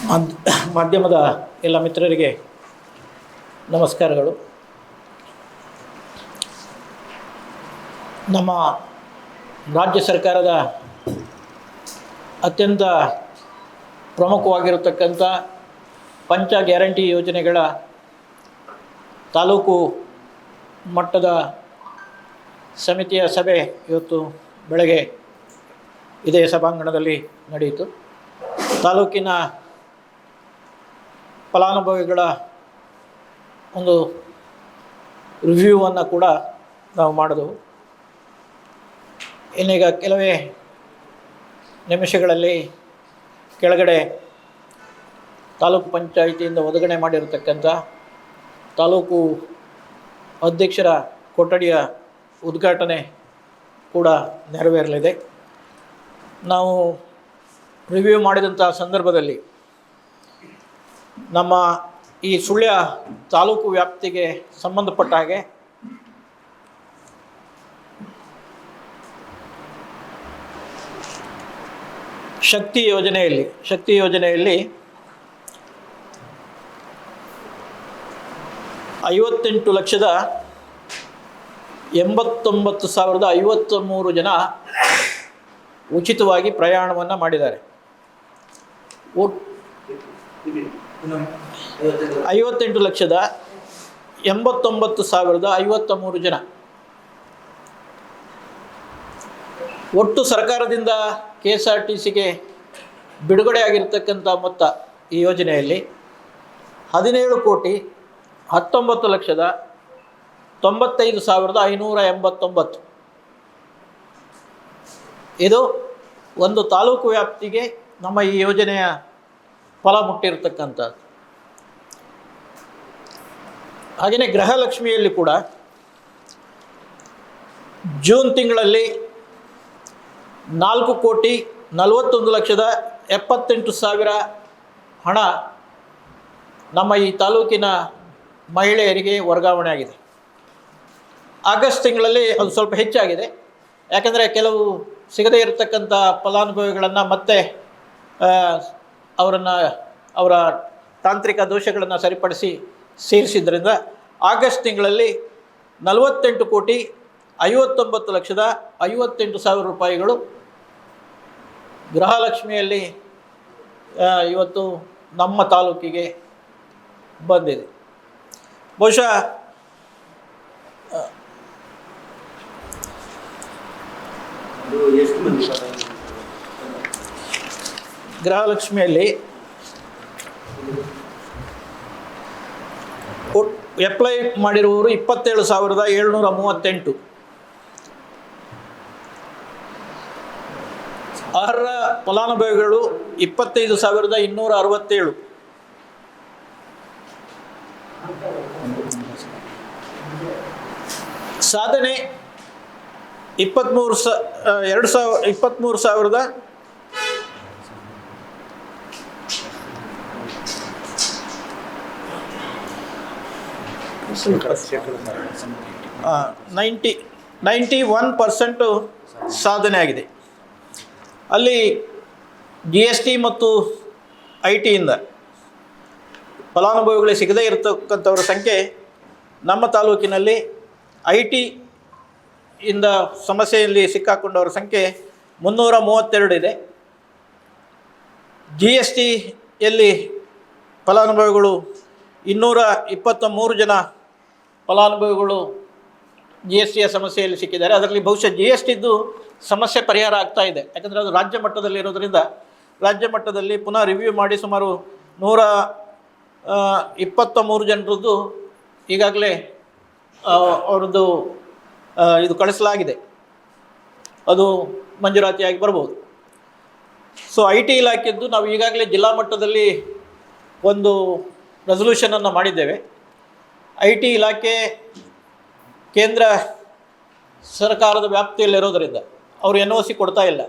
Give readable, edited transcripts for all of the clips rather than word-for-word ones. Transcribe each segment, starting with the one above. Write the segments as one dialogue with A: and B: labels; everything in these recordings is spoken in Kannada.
A: ಮಾಧ್ಯಮದ ಎಲ್ಲ ಮಿತ್ರರಿಗೆ ನಮಸ್ಕಾರಗಳು. ನಮ್ಮ ರಾಜ್ಯ ಸರ್ಕಾರದ ಅತ್ಯಂತ ಪ್ರಮುಖವಾಗಿರತಕ್ಕಂಥ ಪಂಚ ಗ್ಯಾರಂಟಿ ಯೋಜನೆಗಳ ತಾಲೂಕು ಮಟ್ಟದ ಸಮಿತಿಯ ಸಭೆ ಇವತ್ತು ಬೆಳಗ್ಗೆ ಇದೇ ಸಭಾಂಗಣದಲ್ಲಿ ನಡೆಯಿತು. ತಾಲೂಕಿನ ಫಲಾನುಭವಿಗಳ ಒಂದು ರಿವ್ಯೂವನ್ನು ಕೂಡ ನಾವು ಮಾಡಿದೆವು. ಇನ್ನೀಗ ಕೆಲವೇ ನಿಮಿಷಗಳಲ್ಲಿ ಕೆಳಗಡೆ ತಾಲೂಕು ಪಂಚಾಯಿತಿಯಿಂದ ಒದಗಣೆ ಮಾಡಿರತಕ್ಕಂಥ ತಾಲೂಕು ಅಧ್ಯಕ್ಷರ ಕೊಠಡಿಯ ಉದ್ಘಾಟನೆ ಕೂಡ ನೆರವೇರಲಿದೆ. ನಾವು ರಿವ್ಯೂ ಮಾಡಿದಂಥ ಸಂದರ್ಭದಲ್ಲಿ ನಮ್ಮ ಈ ಸುಳ್ಯ ತಾಲೂಕು ವ್ಯಾಪ್ತಿಗೆ ಸಂಬಂಧಪಟ್ಟ ಹಾಗೆ ಶಕ್ತಿ ಯೋಜನೆಯಲ್ಲಿ 58,89,053 ಜನ ಉಚಿತವಾಗಿ ಪ್ರಯಾಣವನ್ನು ಮಾಡಿದ್ದಾರೆ. 58,89,053 ಜನ. ಒಟ್ಟು ಸರ್ಕಾರದಿಂದ KSRTCಗೆ ಬಿಡುಗಡೆಯಾಗಿರ್ತಕ್ಕಂಥ ಮೊತ್ತ ಈ ಯೋಜನೆಯಲ್ಲಿ 17,19,95,589. ಇದು ಒಂದು ತಾಲೂಕು ವ್ಯಾಪ್ತಿಗೆ ನಮ್ಮ ಈ ಯೋಜನೆಯ ಫಲ ಮುಟ್ಟಿರ್ತಕ್ಕಂಥದ್ದು. ಹಾಗೆಯೇ ಗೃಹಲಕ್ಷ್ಮಿಯಲ್ಲಿ ಕೂಡ ಜೂನ್ ತಿಂಗಳಲ್ಲಿ 4,41,78,000 ಹಣ ನಮ್ಮ ಈ ತಾಲೂಕಿನ ಮಹಿಳೆಯರಿಗೆ ವರ್ಗಾವಣೆ ಆಗಿದೆ. ಆಗಸ್ಟ್ ತಿಂಗಳಲ್ಲಿ ಅದು ಸ್ವಲ್ಪ ಹೆಚ್ಚಾಗಿದೆ. ಯಾಕಂದರೆ ಕೆಲವು ಸಿಗದೇ ಇರತಕ್ಕಂಥ ಫಲಾನುಭವಿಗಳನ್ನು ಮತ್ತೆ ಅವರ ತಾಂತ್ರಿಕ ದೋಷಗಳನ್ನು ಸರಿಪಡಿಸಿ ಸೇರಿಸಿದ್ದರಿಂದ ಆಗಸ್ಟ್ ತಿಂಗಳಲ್ಲಿ 48,59,58,000 ರೂಪಾಯಿಗಳು ಗೃಹಲಕ್ಷ್ಮಿಯಲ್ಲಿ ಇವತ್ತು ನಮ್ಮ ತಾಲೂಕಿಗೆ ಬಂದಿದೆ. ಬಹುಶಃ ಗೃಹಲಕ್ಷ್ಮಿಯಲ್ಲಿ ಅಪ್ಲೈ ಮಾಡಿರುವವರು 27,738. ಅರ್ಹ ಫಲಾನುಭವಿಗಳು 25,267. ಸಾಧನೆ 23,000 91% ಸಾಧನೆ ಆಗಿದೆ. ಅಲ್ಲಿ GST ಮತ್ತು IT ಫಲಾನುಭವಿಗಳಿಗೆ ಸಿಗದೇ ಇರತಕ್ಕಂಥವ್ರ ಸಂಖ್ಯೆ ನಮ್ಮ ತಾಲೂಕಿನಲ್ಲಿ IT ಇಂದ ಸಮಸ್ಯೆಯಲ್ಲಿ ಸಿಕ್ಕಾಕೊಂಡವರ ಸಂಖ್ಯೆ 332 ಇದೆ. GSTಯಲ್ಲಿ ಫಲಾನುಭವಿಗಳು 223 ಜನ ಫಲಾನುಭವಿಗಳು GSTಯ ಸಮಸ್ಯೆಯಲ್ಲಿ ಸಿಕ್ಕಿದ್ದಾರೆ. ಅದರಲ್ಲಿ ಬಹುಶಃ GSTದ್ದು ಸಮಸ್ಯೆ ಪರಿಹಾರ ಆಗ್ತಾ ಇದೆ. ಯಾಕಂದರೆ ಅದು ರಾಜ್ಯ ಮಟ್ಟದಲ್ಲಿ ಇರೋದರಿಂದ ರಾಜ್ಯ ಮಟ್ಟದಲ್ಲಿ ಪುನಃ ರಿವ್ಯೂ ಮಾಡಿ ಸುಮಾರು 123 ಜನರದ್ದು ಈಗಾಗಲೇ ಅವ್ರದ್ದು ಇದು ಕಳಿಸಲಾಗಿದೆ. ಅದು ಮಂಜೂರಾತಿಯಾಗಿ ಬರ್ಬೋದು. ಸೊ IT ಇಲಾಖೆದ್ದು ನಾವು ಈಗಾಗಲೇ ಜಿಲ್ಲಾ ಮಟ್ಟದಲ್ಲಿ ಒಂದು ರೆಸಲ್ಯೂಷನನ್ನು ಮಾಡಿದ್ದೇವೆ. IT ಇಲಾಖೆ ಕೇಂದ್ರ ಸರ್ಕಾರದ ವ್ಯಾಪ್ತಿಯಲ್ಲಿರೋದರಿಂದ ಅವರು NOC ಕೊಡ್ತಾ ಇಲ್ಲ.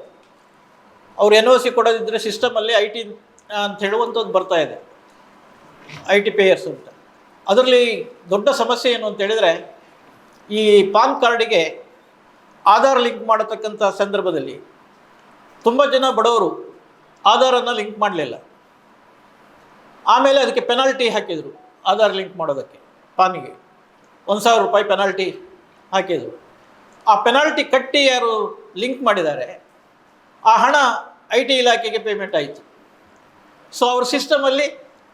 A: ಅವರು NOC ಕೊಡೋದಿದ್ದರೆ ಸಿಸ್ಟಮಲ್ಲಿ IT ಅಂತ ಹೇಳುವಂಥದ್ದು ಬರ್ತಾ ಇದೆ, IT ಪೇಯರ್ಸ್ ಅಂತ. ಅದರಲ್ಲಿ ದೊಡ್ಡ ಸಮಸ್ಯೆ ಏನು ಅಂತ ಹೇಳಿದರೆ, ಈ ಪಾನ್ ಕಾರ್ಡಿಗೆ ಆಧಾರ್ ಲಿಂಕ್ ಮಾಡತಕ್ಕಂಥ ಸಂದರ್ಭದಲ್ಲಿ ತುಂಬ ಜನ ಬಡವರು ಆಧಾರನ್ನು ಲಿಂಕ್ ಮಾಡಲಿಲ್ಲ. ಆಮೇಲೆ ಅದಕ್ಕೆ ಪೆನಾಲ್ಟಿ ಹಾಕಿದರು, ಆಧಾರ್ ಲಿಂಕ್ ಮಾಡೋದಕ್ಕೆ ಪಾನಿಗೆ 1,000 ರೂಪಾಯಿ ಪೆನಾಲ್ಟಿ ಹಾಕಿದರು. ಆ ಪೆನಾಲ್ಟಿ ಕಟ್ಟಿ ಯಾರು ಲಿಂಕ್ ಮಾಡಿದ್ದಾರೆ ಆ ಹಣ IT ಇಲಾಖೆಗೆ ಪೇಮೆಂಟ್ ಆಯಿತು. ಸೊ ಅವ್ರ ಸಿಸ್ಟಮಲ್ಲಿ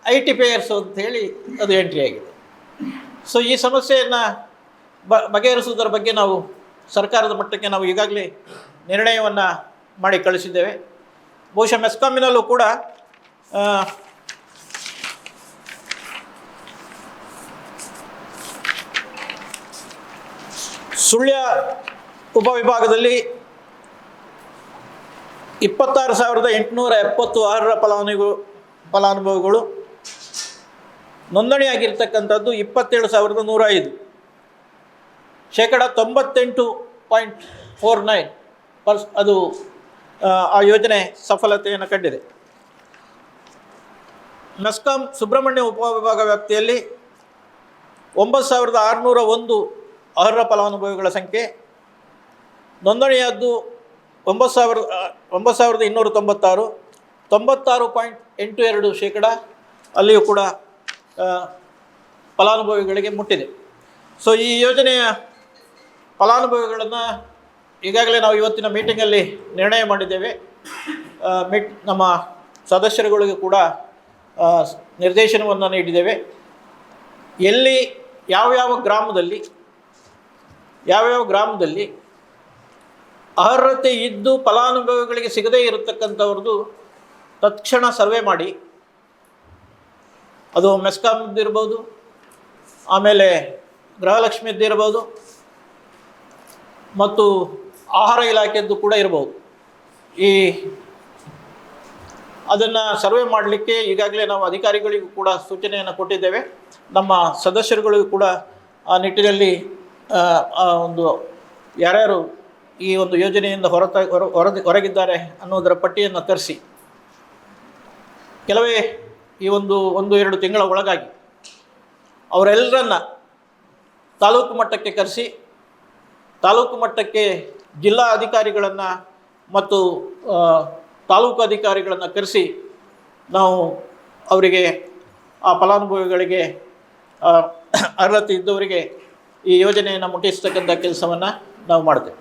A: IT ಪೇಯರ್ಸು ಅಂಥೇಳಿ ಅದು ಎಂಟ್ರಿ ಆಗಿದೆ. ಸೊ ಈ ಸಮಸ್ಯೆಯನ್ನು ಬಗೆಹರಿಸುವುದರ ಬಗ್ಗೆ ನಾವು ಸರ್ಕಾರದ ಮಟ್ಟಕ್ಕೆ ನಾವು ಈಗಾಗಲೇ ನಿರ್ಣಯವನ್ನು ಮಾಡಿ ಕಳಿಸಿದ್ದೇವೆ. ಬಹುಶಃ ಮೆಸ್ಕಾಮಿನಲ್ಲೂ ಕೂಡ ಸುಳ್ಯ ಉಪವಿಭಾಗದಲ್ಲಿ 26,870 ಫಲಾನುಭವಿಗಳು ನೋಂದಣಿಯಾಗಿರ್ತಕ್ಕಂಥದ್ದು 27,105, ಶೇಕಡ 98.49% ಅದು ಆ ಯೋಜನೆ ಸಫಲತೆಯನ್ನು ಕಂಡಿದೆ. ಮೆಸ್ಕಾಂ ಸುಬ್ರಹ್ಮಣ್ಯ ಉಪವಿಭಾಗ ವ್ಯಾಪ್ತಿಯಲ್ಲಿ 9,601 ಅರ್ಹ ಫಲಾನುಭವಿಗಳ ಸಂಖ್ಯೆ, ನೋಂದಣಿಯಾದ್ದು 9,296, 96.82% ಅಲ್ಲಿಯೂ ಕೂಡ ಫಲಾನುಭವಿಗಳಿಗೆ ಮುಟ್ಟಿದೆ. ಸೊ ಈ ಯೋಜನೆಯ ಫಲಾನುಭವಿಗಳನ್ನು ಈಗಾಗಲೇ ನಾವು ಇವತ್ತಿನ ಮೀಟಿಂಗಲ್ಲಿ ನಿರ್ಣಯ ಮಾಡಿದ್ದೇವೆ. ನಮ್ಮ ಸದಸ್ಯರುಗಳಿಗೂ ಕೂಡ ನಿರ್ದೇಶನವನ್ನು ನೀಡಿದ್ದೇವೆ. ಎಲ್ಲಿ ಯಾವ್ಯಾವ ಗ್ರಾಮದಲ್ಲಿ ಅರ್ಹತೆ ಇದ್ದು ಫಲಾನುಭವಿಗಳಿಗೆ ಸಿಗದೇ ಇರತಕ್ಕಂಥವ್ರದ್ದು ತಕ್ಷಣ ಸರ್ವೆ ಮಾಡಿ, ಅದು ಮೆಸ್ಕಾಮ್ದು ಇರ್ಬೋದು, ಆಮೇಲೆ ಗೃಹಲಕ್ಷ್ಮಿದ್ದು ಇರ್ಬೋದು, ಮತ್ತು ಆಹಾರ ಇಲಾಖೆದ್ದು ಕೂಡ ಇರ್ಬೋದು. ಅದನ್ನು ಸರ್ವೆ ಮಾಡಲಿಕ್ಕೆ ಈಗಾಗಲೇ ನಾವು ಅಧಿಕಾರಿಗಳಿಗೂ ಕೂಡ ಸೂಚನೆಯನ್ನು ಕೊಟ್ಟಿದ್ದೇವೆ. ನಮ್ಮ ಸದಸ್ಯರುಗಳಿಗೂ ಕೂಡ ಆ ನಿಟ್ಟಿನಲ್ಲಿ ಒಂದು ಯಾರ್ಯಾರು ಈ ಒಂದು ಯೋಜನೆಯಿಂದ ಹೊರಗಿದ್ದಾರೆ ಅನ್ನೋದರ ಪಟ್ಟಿಯನ್ನು ತರಿಸಿ ಕೆಲವೇ ಈ 1-2 ತಿಂಗಳ ಒಳಗಾಗಿ ಅವರೆಲ್ಲರನ್ನ ತಾಲೂಕು ಮಟ್ಟಕ್ಕೆ ಕರೆಸಿ, ತಾಲೂಕು ಮಟ್ಟಕ್ಕೆ ಜಿಲ್ಲಾ ಅಧಿಕಾರಿಗಳನ್ನು ಮತ್ತು ತಾಲೂಕು ಅಧಿಕಾರಿಗಳನ್ನು ಕರೆಸಿ ನಾವು ಅವರಿಗೆ ಆ ಫಲಾನುಭವಿಗಳಿಗೆ ಅರ್ಹತೆ ಇದ್ದವರಿಗೆ ಈ ಯೋಜನೆಯನ್ನು ಮುಟ್ಟಿಸ್ತಕ್ಕಂಥ ಕೆಲಸವನ್ನು ನಾವು ಮಾಡ್ತೇವೆ.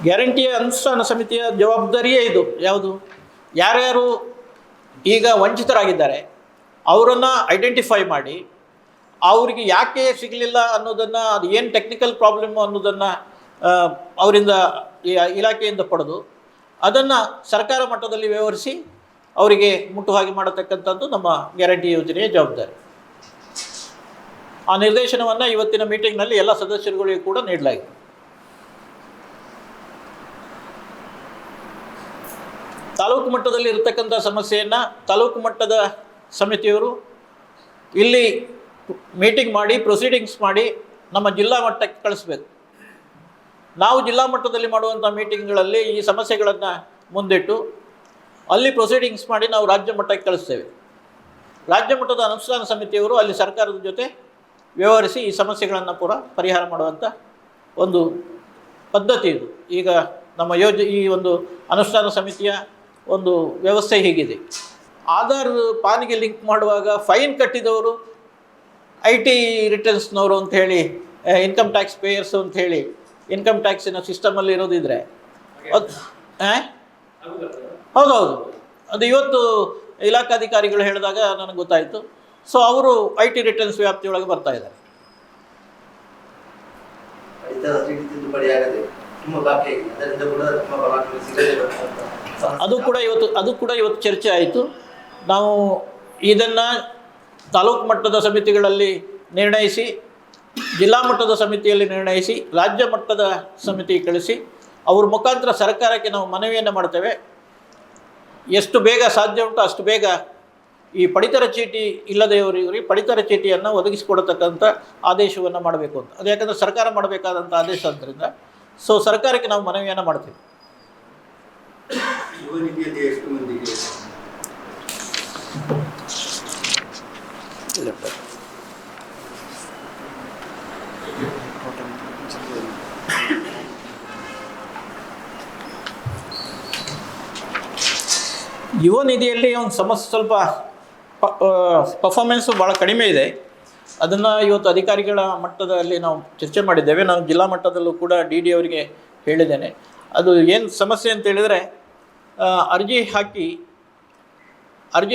A: ಗ್ಯಾರಂಟಿಯ ಅನುಷ್ಠಾನ ಸಮಿತಿಯ ಜವಾಬ್ದಾರಿಯೇ ಇದು. ಯಾವುದು? ಯಾರ್ಯಾರು ಈಗ ವಂಚಿತರಾಗಿದ್ದಾರೆ ಅವರನ್ನು ಐಡೆಂಟಿಫೈ ಮಾಡಿ ಅವರಿಗೆ ಯಾಕೆ ಸಿಗಲಿಲ್ಲ ಅನ್ನೋದನ್ನು, ಅದು ಏನು ಟೆಕ್ನಿಕಲ್ ಪ್ರಾಬ್ಲಮ್ಮು ಅನ್ನೋದನ್ನು ಅವರಿಂದ ಇಲಾಖೆಯಿಂದ ಪಡೆದು ಅದನ್ನು ಸರ್ಕಾರ ಮಟ್ಟದಲ್ಲಿ ವ್ಯವಹರಿಸಿ ಅವರಿಗೆ ಮುಟ್ಟು ಹಾಗೆ ಮಾಡತಕ್ಕಂಥದ್ದು ನಮ್ಮ ಗ್ಯಾರಂಟಿ ಯೋಜನೆಯ ಜವಾಬ್ದಾರಿ. ಆ ನಿರ್ದೇಶನವನ್ನು ಇವತ್ತಿನ ಮೀಟಿಂಗ್ನಲ್ಲಿ ಎಲ್ಲ ಸದಸ್ಯರುಗಳಿಗೂ ಕೂಡ ನೀಡಲಾಗಿದೆ. ತಾಲೂಕು ಮಟ್ಟದಲ್ಲಿ ಇರತಕ್ಕಂಥ ಸಮಸ್ಯೆಯನ್ನು ತಾಲೂಕು ಮಟ್ಟದ ಸಮಿತಿಯವರು ಇಲ್ಲಿ ಮೀಟಿಂಗ್ ಮಾಡಿ ಪ್ರೊಸೀಡಿಂಗ್ಸ್ ಮಾಡಿ ನಮ್ಮ ಜಿಲ್ಲಾ ಮಟ್ಟಕ್ಕೆ ಕಳಿಸ್ಬೇಕು. ನಾವು ಜಿಲ್ಲಾ ಮಟ್ಟದಲ್ಲಿ ಮಾಡುವಂಥ ಮೀಟಿಂಗ್ಗಳಲ್ಲಿ ಈ ಸಮಸ್ಯೆಗಳನ್ನು ಮುಂದಿಟ್ಟು ಅಲ್ಲಿ ಪ್ರೊಸೀಡಿಂಗ್ಸ್ ಮಾಡಿ ನಾವು ರಾಜ್ಯ ಮಟ್ಟಕ್ಕೆ ಕಳಿಸ್ತೇವೆ. ರಾಜ್ಯ ಮಟ್ಟದ ಅನುಷ್ಠಾನ ಸಮಿತಿಯವರು ಅಲ್ಲಿ ಸರ್ಕಾರದ ಜೊತೆ ವ್ಯವಹರಿಸಿ ಈ ಸಮಸ್ಯೆಗಳನ್ನು ಪೂರ ಪರಿಹಾರ ಮಾಡುವಂಥ ಒಂದು ಪದ್ಧತಿ ಇದು. ಈಗ ನಮ್ಮ ಈ ಒಂದು ಅನುಷ್ಠಾನ ಸಮಿತಿಯ ಒಂದು ವ್ಯವಸ್ಥೆ ಹೀಗಿದೆ. ಆಧಾರ್ ಪಾನಿಗೆ ಲಿಂಕ್ ಮಾಡುವಾಗ ಫೈನ್ ಕಟ್ಟಿದವರು IT ರಿಟರ್ನ್ಸ್ನವರು ಅಂಥೇಳಿ, ಇನ್ಕಮ್ ಟ್ಯಾಕ್ಸ್ ಪೇಯರ್ಸು ಅಂಥೇಳಿ ಇನ್ಕಮ್ ಟ್ಯಾಕ್ಸಿನ ಸಿಸ್ಟಮಲ್ಲಿ ಇರೋದಿದ್ರೆ ಅದು ಹೌದೌದು, ಅದು ಇವತ್ತು ಇಲಾಖಾಧಿಕಾರಿಗಳು ಹೇಳಿದಾಗ ನನಗೆ ಗೊತ್ತಾಯಿತು. ಸೊ ಅವರು IT ರಿಟರ್ನ್ಸ್ ವ್ಯಾಪ್ತಿಯೊಳಗೆ ಬರ್ತಾ ಇದ್ದಾರೆ. ಅದು ಕೂಡ ಇವತ್ತು ಚರ್ಚೆ ಆಯಿತು. ನಾವು ಇದನ್ನು ತಾಲೂಕು ಮಟ್ಟದ ಸಮಿತಿಗಳಲ್ಲಿ ನಿರ್ಣಯಿಸಿ, ಜಿಲ್ಲಾ ಮಟ್ಟದ ಸಮಿತಿಯಲ್ಲಿ ನಿರ್ಣಯಿಸಿ, ರಾಜ್ಯ ಮಟ್ಟದ ಸಮಿತಿ ಕಳಿಸಿ ಅವ್ರ ಮುಖಾಂತರ ಸರ್ಕಾರಕ್ಕೆ ನಾವು ಮನವಿಯನ್ನು ಮಾಡ್ತೇವೆ. ಎಷ್ಟು ಬೇಗ ಸಾಧ್ಯ ಉಂಟು ಅಷ್ಟು ಬೇಗ ಈ ಪಡಿತರ ಚೀಟಿ ಇಲ್ಲದೆಯವರಿಗೆ ಪಡಿತರ ಚೀಟಿಯನ್ನು ಒದಗಿಸಿಕೊಡತಕ್ಕಂಥ ಆದೇಶವನ್ನು ಮಾಡಬೇಕು ಅಂತ. ಅದು ಯಾಕಂದರೆ ಸರ್ಕಾರ ಮಾಡಬೇಕಾದಂಥ ಆದೇಶ ಆದ್ದರಿಂದ ಸೊ ಸರ್ಕಾರಕ್ಕೆ ನಾವು ಮನವಿಯನ್ನು ಮಾಡ್ತೀವಿ. ಯುವ ನಿಧಿಯಲ್ಲಿ ಒಂದು ಸಮಸ್ಯೆ ಸ್ವಲ್ಪ ಪರ್ಫಾರ್ಮೆನ್ಸು ಭಾಳ ಕಡಿಮೆ ಇದೆ. ಅದನ್ನು ಇವತ್ತು ಅಧಿಕಾರಿಗಳ ಮಟ್ಟದಲ್ಲಿ ನಾವು ಚರ್ಚೆ ಮಾಡಿದ್ದೇವೆ. ನಾನು ಜಿಲ್ಲಾ ಮಟ್ಟದಲ್ಲೂ ಕೂಡ ಡಿ ಅವರಿಗೆ ಹೇಳಿದ್ದೇನೆ. ಅದು ಏನು ಸಮಸ್ಯೆ ಅಂತ ಹೇಳಿದರೆ, ಅರ್ಜಿ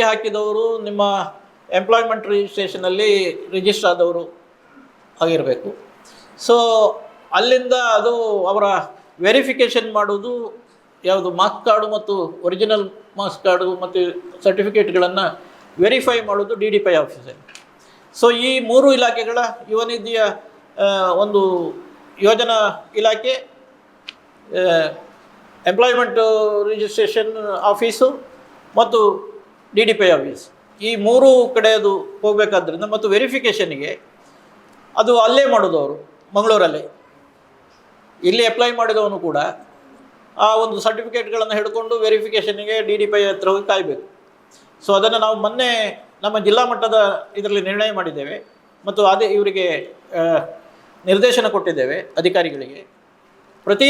A: ಹಾಕಿದವರು ನಿಮ್ಮ ಎಂಪ್ಲಾಯ್ಮೆಂಟ್ ರಿಜಿಸ್ಟ್ರೇಷನಲ್ಲಿ ರಿಜಿಸ್ಟರ್ ಆದವರು ಆಗಿರಬೇಕು. ಸೊ ಅಲ್ಲಿಂದ ಅದು ಅವರ ವೆರಿಫಿಕೇಷನ್ ಮಾಡೋದು ಯಾವುದು ಮಾರ್ಕ್ಸ್ ಕಾರ್ಡು ಮತ್ತು ಒರಿಜಿನಲ್ ಮಾರ್ಕ್ಸ್ ಕಾರ್ಡು ಮತ್ತು ಸರ್ಟಿಫಿಕೇಟ್ಗಳನ್ನು ವೆರಿಫೈ ಮಾಡೋದು DDPI ಆಫೀಸಲ್ಲಿ. ಸೊ ಈ 3 ಇಲಾಖೆಗಳ ಯುವ ನಿಧಿಯ ಒಂದು ಯೋಜನಾ ಇಲಾಖೆ, ಎಂಪ್ಲಾಯ್ಮೆಂಟ್ ರಿಜಿಸ್ಟ್ರೇಷನ್ ಆಫೀಸು ಮತ್ತು DDPI ಆಫೀಸ್, ಈ 3 ಕಡೆ ಅದು ಹೋಗಬೇಕಾದ್ರಿಂದ ಮತ್ತು ವೆರಿಫಿಕೇಷನ್ನಿಗೆ ಅದು ಅಲ್ಲೇ ಮಾಡೋದು ಅವರು ಮಂಗಳೂರಲ್ಲಿ. ಇಲ್ಲಿ ಅಪ್ಲೈ ಮಾಡಿದವನು ಕೂಡ ಆ ಒಂದು ಸರ್ಟಿಫಿಕೇಟ್ಗಳನ್ನು ಹಿಡ್ಕೊಂಡು ವೆರಿಫಿಕೇಷನ್ನಿಗೆ DDPI ಹತ್ರ ಹೋಗಿ ಕಾಯಬೇಕು. ಸೊ ಅದನ್ನು ನಾವು ಮೊನ್ನೆ ನಮ್ಮ ಜಿಲ್ಲಾ ಮಟ್ಟದ ಇದರಲ್ಲಿ ನಿರ್ಣಯ ಮಾಡಿದ್ದೇವೆ ಮತ್ತು ಅದೇ ಇವರಿಗೆ ನಿರ್ದೇಶನ ಕೊಟ್ಟಿದ್ದೇವೆ ಅಧಿಕಾರಿಗಳಿಗೆ. ಪ್ರತಿ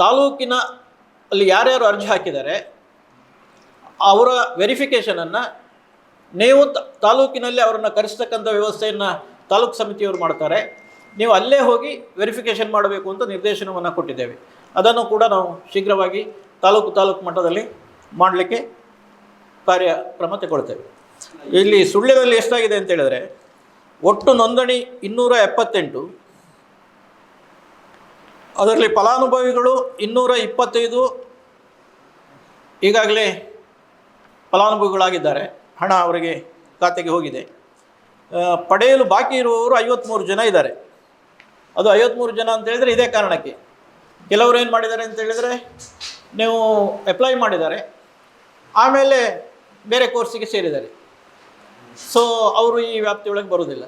A: ತಾಲೂಕಿನ ಅಲ್ಲಿ ಯಾರ್ಯಾರು ಅರ್ಜಿ ಹಾಕಿದ್ದಾರೆ ಅವರ ವೆರಿಫಿಕೇಷನನ್ನು ನೀವು ತಾಲೂಕಿನಲ್ಲಿ ಅವರನ್ನು ಕರೆಸ್ತಕ್ಕಂಥ ವ್ಯವಸ್ಥೆಯನ್ನು ತಾಲೂಕು ಸಮಿತಿಯವರು ಮಾಡ್ತಾರೆ. ನೀವು ಅಲ್ಲೇ ಹೋಗಿ ವೆರಿಫಿಕೇಷನ್ ಮಾಡಬೇಕು ಅಂತ ನಿರ್ದೇಶನವನ್ನು ಕೊಟ್ಟಿದ್ದೇವೆ. ಅದನ್ನು ಕೂಡ ನಾವು ಶೀಘ್ರವಾಗಿ ತಾಲೂಕು ಮಟ್ಟದಲ್ಲಿ ಮಾಡಲಿಕ್ಕೆ ಕಾರ್ಯಕ್ರಮ ತಗೊಳ್ತೇವೆ. ಇಲ್ಲಿ ಸುಳ್ಯದಲ್ಲಿ ಎಷ್ಟಾಗಿದೆ ಅಂತ ಹೇಳಿದ್ರೆ, ಒಟ್ಟು ನೋಂದಣಿ 278, ಅದರಲ್ಲಿ ಫಲಾನುಭವಿಗಳು 225 ಈಗಾಗಲೇ ಫಲಾನುಭವಿಗಳಾಗಿದ್ದಾರೆ, ಹಣ ಅವರಿಗೆ ಖಾತೆಗೆ ಹೋಗಿದೆ. ಪಡೆಯಲು ಬಾಕಿ ಇರುವವರು 53 ಜನ ಇದ್ದಾರೆ. ಅದು 53 ಜನ ಅಂತ ಹೇಳಿದರೆ ಇದೇ ಕಾರಣಕ್ಕೆ ಕೆಲವರು ಏನು ಮಾಡಿದ್ದಾರೆ ಅಂತ ಹೇಳಿದರೆ, ನೀವು ಅಪ್ಲೈ ಮಾಡಿದ್ದಾರೆ, ಆಮೇಲೆ ಬೇರೆ ಕೋರ್ಸಿಗೆ ಸೇರಿದ್ದಾರೆ. ಸೊ ಅವರು ಈ ವ್ಯಾಪ್ತಿಯೊಳಗೆ ಬರೋದಿಲ್ಲ.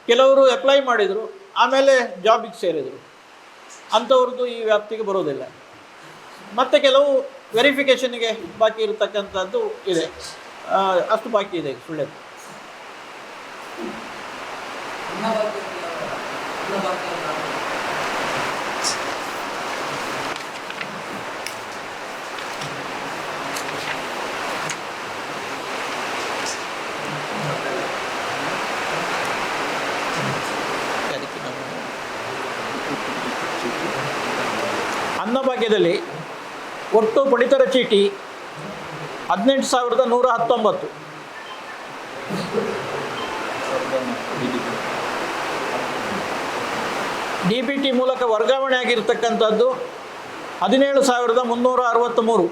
A: ಕೆಲವರು ಅಪ್ಲೈ ಮಾಡಿದರು, ಆಮೇಲೆ ಜಾಬಿಗೆ ಸೇರಿದರು, ಅಂಥವ್ರದ್ದು ಈ ವ್ಯಾಪ್ತಿಗೆ ಬರೋದಿಲ್ಲ. ಮತ್ತು ಕೆಲವು ವೆರಿಫಿಕೇಷನ್ನಿಗೆ ಬಾಕಿ ಇರತಕ್ಕಂಥದ್ದು ಇದೆ, ಅಷ್ಟು ಬಾಕಿ ಇದೆ ಸುಳ್ಳ್ಯದು. ಅನ್ನಭಾಗ್ಯದಲ್ಲಿ ಒಟ್ಟು ಪಡಿತರ ಚೀಟಿ 18,119. DBT ಮೂಲಕ ವರ್ಗಾವಣೆ ಆಗಿರ್ತಕ್ಕಂಥದ್ದು 17,363.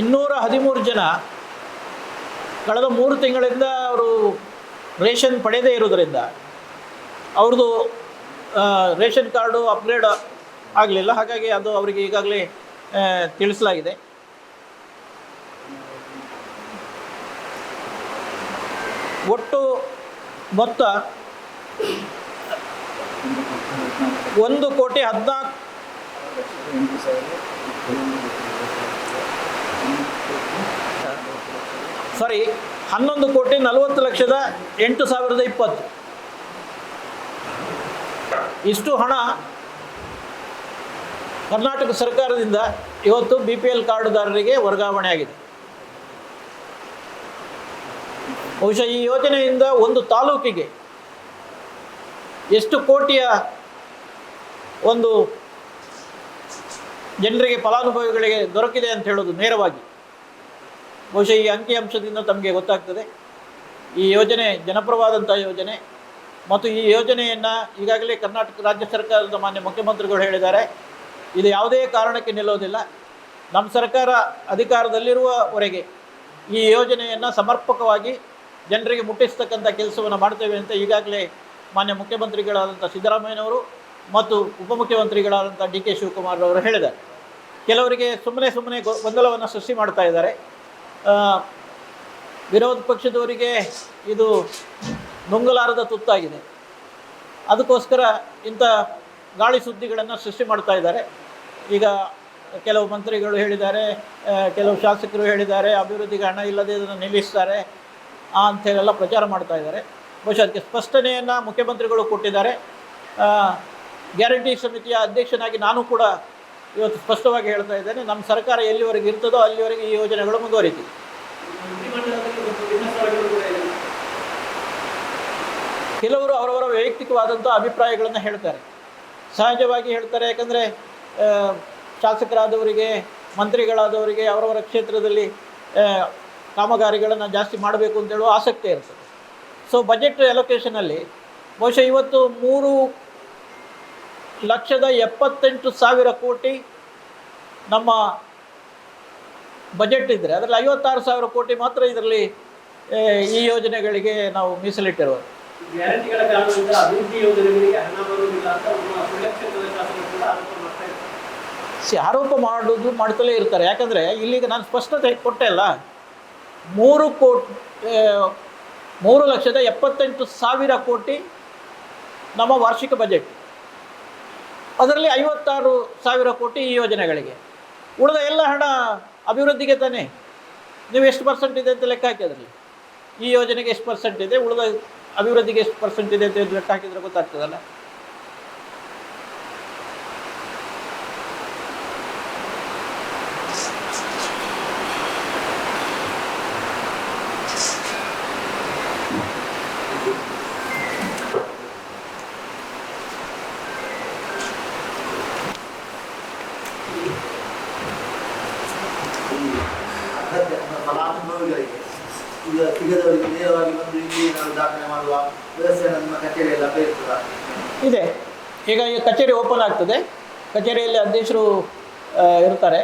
A: ಇನ್ನೂರ 13 ಜನ ಕಳೆದ 3 ತಿಂಗಳಿಂದ ಅವರು ರೇಷನ್ ಪಡೆಯದೇ ಇರೋದರಿಂದ ಅವ್ರದ್ದು ರೇಷನ್ ಕಾರ್ಡು ಅಪ್ಗ್ರೇಡ್ ಆಗಲಿಲ್ಲ. ಹಾಗಾಗಿ ಅದು ಅವರಿಗೆ ಈಗಾಗಲೇ ತಿಳಿಸಲಾಗಿದೆ. ಒಟ್ಟು ಮೊತ್ತ 11,40,08,020 ಇಷ್ಟು ಹಣ ಕರ್ನಾಟಕ ಸರ್ಕಾರದಿಂದ ಇವತ್ತು BPL ಕಾರ್ಡುದಾರರಿಗೆ ವರ್ಗಾವಣೆ ಆಗಿದೆ. ಬಹುಶಃ ಈ ಯೋಜನೆಯಿಂದ ಒಂದು ತಾಲೂಕಿಗೆ ಎಷ್ಟು ಕೋಟಿಯ ಒಂದು ಜನರಿಗೆ ಫಲಾನುಭವಿಗಳಿಗೆ ದೊರಕಿದೆ ಅಂತ ಹೇಳೋದು ನೇರವಾಗಿ ಬಹುಶಃ ಈ ಅಂಕಿಅಂಶದಿಂದ ತಮಗೆ ಗೊತ್ತಾಗ್ತದೆ. ಈ ಯೋಜನೆ ಜನಪರವಾದಂಥ ಯೋಜನೆ ಮತ್ತು ಈ ಯೋಜನೆಯನ್ನು ಈಗಾಗಲೇ ಕರ್ನಾಟಕ ರಾಜ್ಯ ಸರ್ಕಾರದ ಮಾನ್ಯ ಮುಖ್ಯಮಂತ್ರಿಗಳು ಹೇಳಿದ್ದಾರೆ, ಇದು ಯಾವುದೇ ಕಾರಣಕ್ಕೆ ನಿಲ್ಲೋದಿಲ್ಲ. ನಮ್ಮ ಸರ್ಕಾರ ಅಧಿಕಾರದಲ್ಲಿರುವವರೆಗೆ ಈ ಯೋಜನೆಯನ್ನು ಸಮರ್ಪಕವಾಗಿ ಜನರಿಗೆ ಮುಟ್ಟಿಸ್ತಕ್ಕಂಥ ಕೆಲಸವನ್ನು ಮಾಡ್ತೇವೆ ಅಂತ ಈಗಾಗಲೇ ಮಾನ್ಯ ಮುಖ್ಯಮಂತ್ರಿಗಳಾದಂಥ ಸಿದ್ದರಾಮಯ್ಯನವರು ಮತ್ತು ಉಪಮುಖ್ಯಮಂತ್ರಿಗಳಾದಂಥ ಡಿ ಕೆ ಶಿವಕುಮಾರ್ ಅವರು ಹೇಳಿದ್ದಾರೆ. ಕೆಲವರಿಗೆ ಸುಮ್ಮನೆ ಗೊಂದಲವನ್ನು ಸೃಷ್ಟಿ ಮಾಡ್ತಾ ಇದ್ದಾರೆ. ವಿರೋಧ ಪಕ್ಷದವರಿಗೆ ಇದು ನುಂಗಲಾರದ ತುತ್ತಾಗಿದೆ. ಅದಕ್ಕೋಸ್ಕರ ಇಂಥ ಗಾಳಿ ಸುದ್ದಿಗಳನ್ನು ಸೃಷ್ಟಿ ಮಾಡ್ತಾ ಇದ್ದಾರೆ. ಈಗ ಕೆಲವು ಮಂತ್ರಿಗಳು ಹೇಳಿದ್ದಾರೆ, ಕೆಲವು ಶಾಸಕರು ಹೇಳಿದ್ದಾರೆ, ಅಭಿವೃದ್ಧಿಗೆ ಹಣ ಇಲ್ಲದೆ ಇದನ್ನು ನಿಲ್ಲಿಸ್ತಾರೆ ಅಂಥೇಳೆಲ್ಲ ಪ್ರಚಾರ ಮಾಡ್ತಾ ಇದ್ದಾರೆ. ಬಹುಶಃ ಅದಕ್ಕೆ ಸ್ಪಷ್ಟನೆಯನ್ನು ಮುಖ್ಯಮಂತ್ರಿಗಳು ಕೊಟ್ಟಿದ್ದಾರೆ. ಗ್ಯಾರಂಟಿ ಸಮಿತಿಯ ಅಧ್ಯಕ್ಷನಾಗಿ ನಾನು ಕೂಡ ಇವತ್ತು ಸ್ಪಷ್ಟವಾಗಿ ಹೇಳ್ತಾ ಇದ್ದೇನೆ, ನಮ್ಮ ಸರ್ಕಾರ ಎಲ್ಲಿವರೆಗೆ ಇರ್ತದೋ ಅಲ್ಲಿವರೆಗೆ ಈ ಯೋಜನೆಗಳು ಮುಂದುವರಿತಿದೆ. ಕೆಲವರು ಅವರವರ ವೈಯಕ್ತಿಕವಾದಂಥ ಅಭಿಪ್ರಾಯಗಳನ್ನು ಹೇಳ್ತಾರೆ, ಸಹಜವಾಗಿ ಹೇಳ್ತಾರೆ. ಯಾಕಂದರೆ ಶಾಸಕರಾದವರಿಗೆ, ಮಂತ್ರಿಗಳಾದವರಿಗೆ ಅವರವರ ಕ್ಷೇತ್ರದಲ್ಲಿ ಕಾಮಗಾರಿಗಳನ್ನು ಜಾಸ್ತಿ ಮಾಡಬೇಕು ಅಂತೇಳುವ ಆಸಕ್ತಿ ಇರ್ತದೆ. ಸೊ ಬಜೆಟ್ ಅಲೊಕೇಶನಲ್ಲಿ ಬಹುಶಃ ಇವತ್ತು 3,78,000 ಕೋಟಿ ನಮ್ಮ ಬಜೆಟ್ ಇದ್ದರೆ ಅದರಲ್ಲಿ 56,000 ಕೋಟಿ ಮಾತ್ರ ಇದರಲ್ಲಿ ಈ ಯೋಜನೆಗಳಿಗೆ ನಾವು ಮೀಸಲಿಟ್ಟಿರುವುದು.
B: ಗ್ಯಾರಂಟಿಗಳ ಕಾರಣದಿಂದ ಅಭಿವೃದ್ಧಿ ಯೋಜನೆಗಳಿಗೆ ಹಣ ಬರುವುದಿಲ್ಲ ಅಂತ ಸುಳ್ಯ ಕ್ಷೇತ್ರದ ಶಾಸಕರು ಕೂಡ ಆರೋಪ ಮಾಡ್ತಾ ಇದ್ದಾರೆ.
A: ಆರೋಪ ಮಾಡ್ತಲೇ ಇರ್ತಾರೆ. ಯಾಕಂದರೆ ಇಲ್ಲಿಗೆ ನಾನು ಸ್ಪಷ್ಟತೆ ಕೊಟ್ಟೆ ಅಲ್ಲ, 3,78,000 ಕೋಟಿ ನಮ್ಮ ವಾರ್ಷಿಕ ಬಜೆಟ್, ಅದರಲ್ಲಿ 56,000 ಕೋಟಿ ಈ ಯೋಜನೆಗಳಿಗೆ. ಉಳಿದ ಎಲ್ಲ ಹಣ ಅಭಿವೃದ್ಧಿಗೆ ತಾನೇ. ನೀವು ಎಷ್ಟು ಪರ್ಸೆಂಟ್ ಇದೆ ಅಂತ ಲೆಕ್ಕ ಹಾಕಿದ್ರಲ್ಲಿ, ಈ ಯೋಜನೆಗೆ ಎಷ್ಟು ಪರ್ಸೆಂಟ್ ಇದೆ, ಉಳಿದ ಅಭಿವೃದ್ಧಿಗೆ ಎಷ್ಟು ಪರ್ಸೆಂಟ್ ಇದೆ ಅಂತ ಲೆಕ್ಕ ಹಾಕಿದರೆ ಗೊತ್ತಾಗ್ತದಲ್ಲ.
C: ಫಲಾನುಭವಿಗಳಿಗೆ ಈಗ ಸಿಗದವರಿಗೆ ನೇರವಾಗಿ ಬಂದು ಇಲ್ಲಿ ನಾವು ದಾಖಲೆ ಮಾಡುವ ವ್ಯವಸ್ಥೆ ನಮ್ಮ ಕಚೇರಿಯೆಲ್ಲ ಇರ್ತದ
A: ಇದೆ. ಈಗ ಈ ಕಚೇರಿ ಓಪನ್ ಆಗ್ತದೆ, ಕಚೇರಿಯಲ್ಲಿ ಅಧ್ಯಕ್ಷರು ಇರ್ತಾರೆ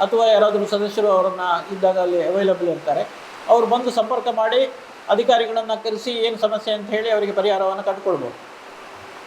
A: ಅಥವಾ ಯಾರಾದರೂ ಸದಸ್ಯರು ಅವರನ್ನು ಇದ್ದಾಗ ಅಲ್ಲಿ ಅವೈಲಬಲ್ ಇರ್ತಾರೆ. ಅವರು ಬಂದು ಸಂಪರ್ಕ ಮಾಡಿ ಅಧಿಕಾರಿಗಳನ್ನು ಕರೆಸಿ ಏನು ಸಮಸ್ಯೆ ಅಂತ ಹೇಳಿ ಅವರಿಗೆ ಪರಿಹಾರವನ್ನು ಕಂಡುಕೊಳ್ಬೋದು.